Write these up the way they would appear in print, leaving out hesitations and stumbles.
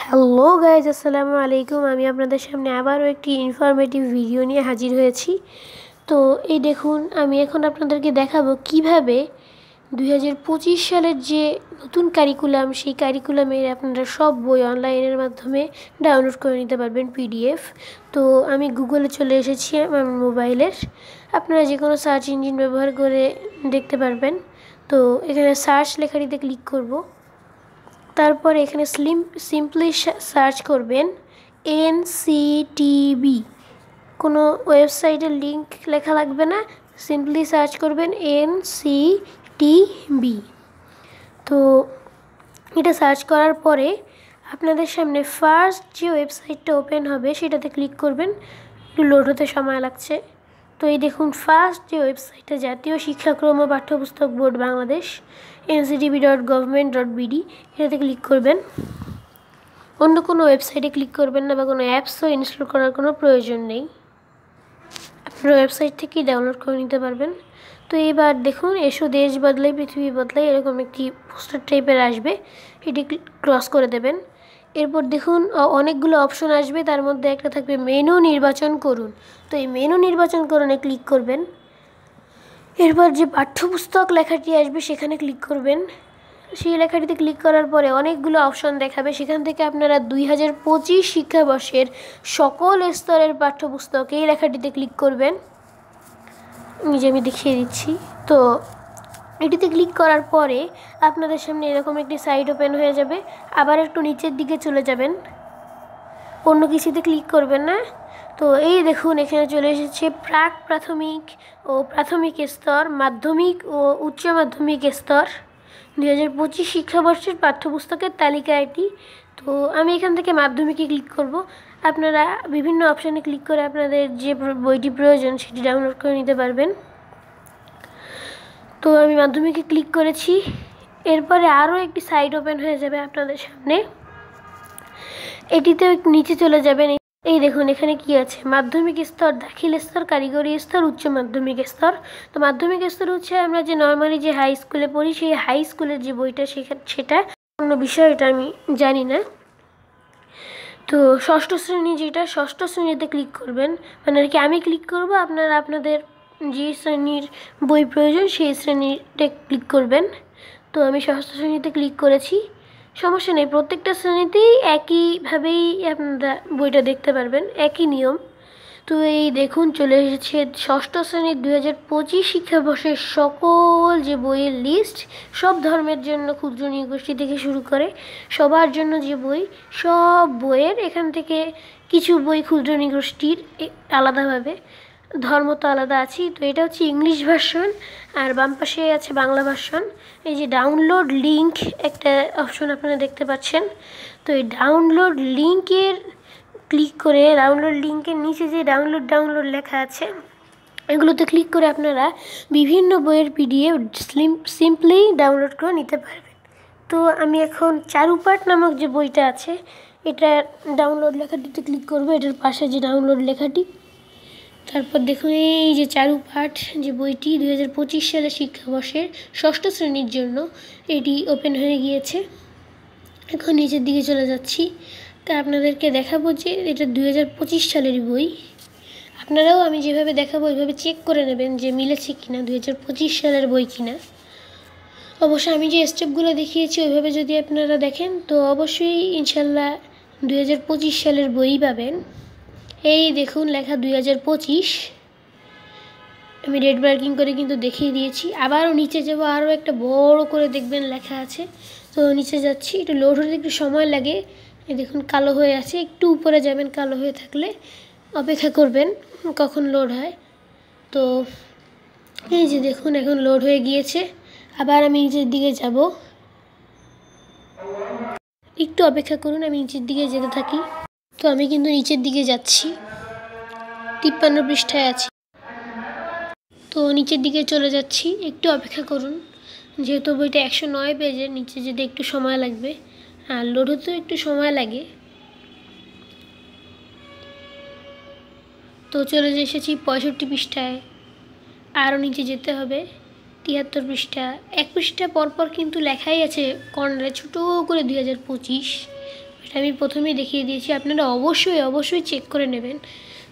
Hello guys, আসসালামু আলাইকুম। আমি আপনাদের সামনে আবারও একটি ইনফরমেটিভ ভিডিও নিয়ে হাজির হয়েছি। তো এই দেখুন, আমি এখন আপনাদেরকে দেখাবো কিভাবে 2025 সালের যে নতুন কারিকুলাম, সেই কারিকুলামের আপনারা সব বই অনলাইনের মাধ্যমে ডাউনলোড করে নিতে পারবেন পিডিএফ। তো আমি গুগলে চলে এসেছি আমার মোবাইলের। আপনারা যে কোনো সার্চ ইঞ্জিন ব্যবহার করে দেখতে পারবেন। তো এখানে সার্চ লেখাটিতে ক্লিক করব। তারপর এখানে সিম্পলি সার্চ করবেন এনসিটিবি। কোনো ওয়েবসাইটের লিংক লেখা লাগবে না, সিম্পলি সার্চ করবেন এনসিটিবি। তো এটা সার্চ করার পরে আপনাদের সামনে ফার্স্ট যে ওয়েবসাইটটা ওপেন হবে সেটাতে ক্লিক করবেন। একটু লোড হতে সময় লাগছে। তো এই দেখুন, ফার্স্ট যে ওয়েবসাইটটা জাতীয় শিক্ষাক্রম ও পাঠ্যপুস্তক বোর্ড বাংলাদেশ nctb.government.bd, এটাতে ক্লিক করবেন। অন্য কোনো ওয়েবসাইটে ক্লিক করবেন না বা কোনো অ্যাপসও ইনস্টল করার কোনো প্রয়োজন নেই, আপনারা ওয়েবসাইট থেকেই ডাউনলোড করে নিতে পারবেন। তো এবার দেখুন, এসো দেশ বদলাই পৃথিবী বদলাই, এরকম একটি পোস্টার টাইপের আসবে, এটি ক্রস করে দেবেন। এরপর দেখুন অনেকগুলো অপশন আসবে, তার মধ্যে একটা থাকবে মেনু নির্বাচন করুন। তো এই মেনু নির্বাচন করুনে ক্লিক করবেন। এরপর যে পাঠ্যপুস্তক লেখাটি আসবে সেখানে ক্লিক করবেন। সেই লেখাটিতে ক্লিক করার পরে অনেকগুলো অপশন দেখাবে, সেখান থেকে আপনারা 2025 শিক্ষাবর্ষের সকল স্তরের পাঠ্যপুস্তক এই লেখাটিতে ক্লিক করবেন। আমি দেখিয়ে দিচ্ছি। তো এটিতে ক্লিক করার পরে আপনাদের সামনে এরকম একটি সাইট ওপেন হয়ে যাবে। আবার একটু নিচের দিকে চলে যাবেন, অন্য কিছুতে ক্লিক করবেন না। তো এই দেখুন, এখানে চলে এসেছে প্রাক প্রাথমিক ও প্রাথমিক স্তর, মাধ্যমিক ও উচ্চ মাধ্যমিক স্তর 2025 শিক্ষাবর্ষের পাঠ্যপুস্তকের তালিকা এটি। তো আমি এখান থেকে মাধ্যমিকে ক্লিক করব। আপনারা বিভিন্ন অপশানে ক্লিক করে আপনাদের যে বইটি প্রয়োজন সেটি ডাউনলোড করে নিতে পারবেন। তো আমি মাধ্যমিকে ক্লিক করেছি। এরপরে আরও একটি সাইট ওপেন হয়ে যাবে আপনাদের সামনে, এটিতে নিচে চলে যাবেন। এই দেখুন, এখানে কি আছে, মাধ্যমিক স্তর, দাখিল স্তর, কারিগরি স্তর, উচ্চ মাধ্যমিক স্তর। তো মাধ্যমিক স্তর হচ্ছে আমরা যে নর্মালি যে হাই স্কুলে পড়ি, সেই হাই স্কুলের যে বইটা সেটা অন্য বিষয়, এটা আমি জানি না। তো ষষ্ঠ শ্রেণী, যেটা ষষ্ঠ শ্রেণীতে ক্লিক করবেন, মানে আর কি আমি ক্লিক করব, আপনারা আপনাদের যে শ্রেণীর বই প্রয়োজন সেই শ্রেণীতে ক্লিক করবেন। তো আমি ষষ্ঠ শ্রেণীতে ক্লিক করেছি। সমস্যা নেই, প্রত্যেকটা শ্রেণীতেই একইভাবেই আপনারা বইটা দেখতে পারবেন, একই নিয়ম। তো এই দেখুন, চলে এসেছে ষষ্ঠ শ্রেণীর 2025 শিক্ষাবর্ষের সকল যে বইয়ের লিস্ট, সব ধর্মের জন্য ক্ষুদ্র নৃগোষ্ঠী থেকে শুরু করে সবার জন্য যে বই, সব বইয়ের এখান থেকে কিছু বই ক্ষুদ্র নৃগোষ্ঠীর আলাদাভাবে, ধর্ম তো আলাদা আছেই। তো এটা হচ্ছে ইংলিশ ভার্সন, আর বাম পাশে আছে বাংলা ভার্সন। এই যে ডাউনলোড লিঙ্ক একটা অপশন আপনারা দেখতে পাচ্ছেন। তো এই ডাউনলোড লিঙ্কের ক্লিক করে, ডাউনলোড লিঙ্কের নিচে যে ডাউনলোড লেখা আছে, এগুলোতে ক্লিক করে আপনারা বিভিন্ন বইয়ের পিডিএফ সিম্পলি ডাউনলোড করে নিতে পারবেন। তো আমি এখন চারুপাঠ নামক যে বইটা আছে, এটা ডাউনলোড লেখাটিতে ক্লিক করবো, এটার পাশে যে ডাউনলোড লেখাটি। তারপর দেখুন, এই যে চারুপাঠ যে বইটি 2025 সালের শিক্ষাবর্ষের ষষ্ঠ শ্রেণীর জন্য, এটি ওপেন হয়ে গিয়েছে। এখন নিচের দিকে চলে যাচ্ছি, তা আপনাদেরকে দেখাবো যে এটা 2025 সালের বই। আপনারাও আমি যেভাবে দেখাবো ওইভাবে চেক করে নেবেন যে মিলেছে কিনা, 2025 সালের বই কিনা। অবশ্য আমি যে স্টেপগুলো দেখিয়েছি ওইভাবে যদি আপনারা দেখেন তো অবশ্যই ইনশাল্লাহ 2025 সালের বই পাবেন। এই দেখুন লেখা 2025, আমি রেড মার্কিং করে কিন্তু দেখিয়ে দিয়েছি। আবারও নিচে যাবো, আরও একটা বড় করে দেখবেন লেখা আছে। তো নিচে যাচ্ছি, একটু লোড হতে একটু সময় লাগে। এই দেখুন কালো হয়ে আছে, একটু উপরে যাবেন, কালো হয়ে থাকলে অপেক্ষা করবেন কখন লোড হয়। তো এই যে দেখুন এখন লোড হয়ে গিয়েছে। আবার আমি নিচের দিকে যাব, একটু অপেক্ষা করুন, আমি নিচের দিকে যেতে থাকি। তো আমি কিন্তু নিচের দিকে যাচ্ছি, 53 পৃষ্ঠায় আছি। তো নিচের দিকে চলে যাচ্ছি, একটু অপেক্ষা করুন, যেহেতু বইটা 109 পেজের, নিচে যেতে একটু সময় লাগবে, আর লোড হতেও একটু সময় লাগে। তো চলে এসেছি 65 পৃষ্ঠায়, আরও নিচে যেতে হবে, 73 পৃষ্ঠা। এক পৃষ্ঠা পরপর কিন্তু লেখাই আছে কর্নারে ছোটো করে 2025, এটা আমি প্রথমেই দেখিয়ে দিয়েছি। আপনারা অবশ্যই চেক করে নেবেন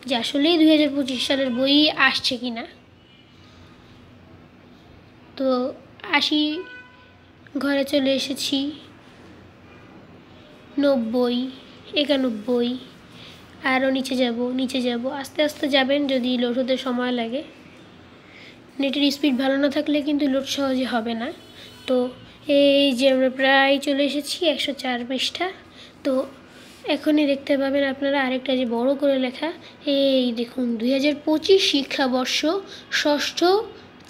যে আসলেই 2025 সালের বই আসছে কি না। তো আসি, ঘরে চলে এসেছি। 90, 91, আরও নিচে যাব, আস্তে আস্তে যাবেন যদি লোড হতে সময় লাগে। নেটের স্পিড ভালো না থাকলে কিন্তু লোড সহজে হবে না। তো এই যে আমরা প্রায় চলে এসেছি 104 পৃষ্ঠা। তো এখনই দেখতে পাবেন আপনারা আরেকটা যে বড় করে লেখা, এই দেখুন 2025 শিক্ষাবর্ষ ষষ্ঠ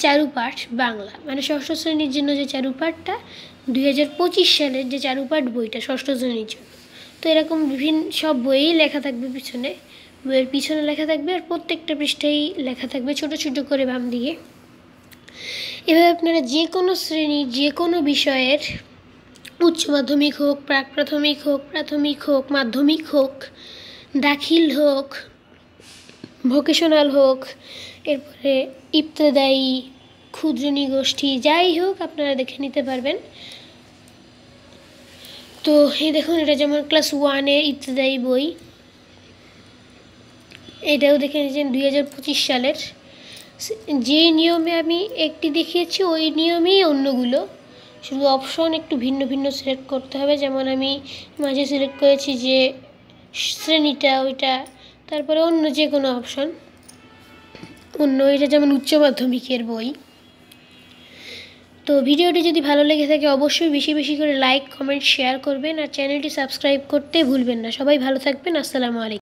চারুপাঠ বাংলা, মানে ষষ্ঠ শ্রেণীর জন্য যে চারুপাঠটা, 2025 সালের যে চারুপাঠ বইটা ষষ্ঠ শ্রেণীর জন্য। তো এরকম বিভিন্ন সব বইয়েই লেখা থাকবে, বইয়ের পিছনে লেখা থাকবে, আর প্রত্যেকটা পৃষ্ঠায় লেখা থাকবে ছোট ছোট করে বাম দিকে। এভাবে আপনারা যে কোনো শ্রেণীর যে কোনো বিষয়ের, উচ্চ মাধ্যমিক হোক, প্রাক প্রাথমিক হোক, প্রাথমিক হোক, মাধ্যমিক হোক, দাখিল হোক, ভোকেশনাল হোক, এরপরে ইবতেদায়ী, ক্ষুদ্র নিগোষ্ঠী, যাই হোক আপনারা দেখে নিতে পারবেন। তো এই দেখুন, এটা যেমন ক্লাস 1-এর ইবতেদায়ী বই, এটাও দেখে নিয়েছেন 2025 সালের। যে নিয়মে আমি একটি দেখিয়েছি ওই নিয়মেই অন্যগুলো, শুধু অপশন একটু ভিন্ন ভিন্ন সিলেক্ট করতে হবে। যেমন আমি মাঝে সিলেক্ট করেছি যে শ্রেণীটা ওইটা, তারপরে অন্য যে কোনো অপশন অন্য, এটা যেমন উচ্চ মাধ্যমিকের বই। তো ভিডিওটি যদি ভালো লেগে থাকে অবশ্যই বেশি বেশি করে লাইক, কমেন্ট, শেয়ার করবেন, আর চ্যানেলটি সাবস্ক্রাইব করতে ভুলবেন না। সবাই ভালো থাকবেন। আসসালামু আলাইকুম।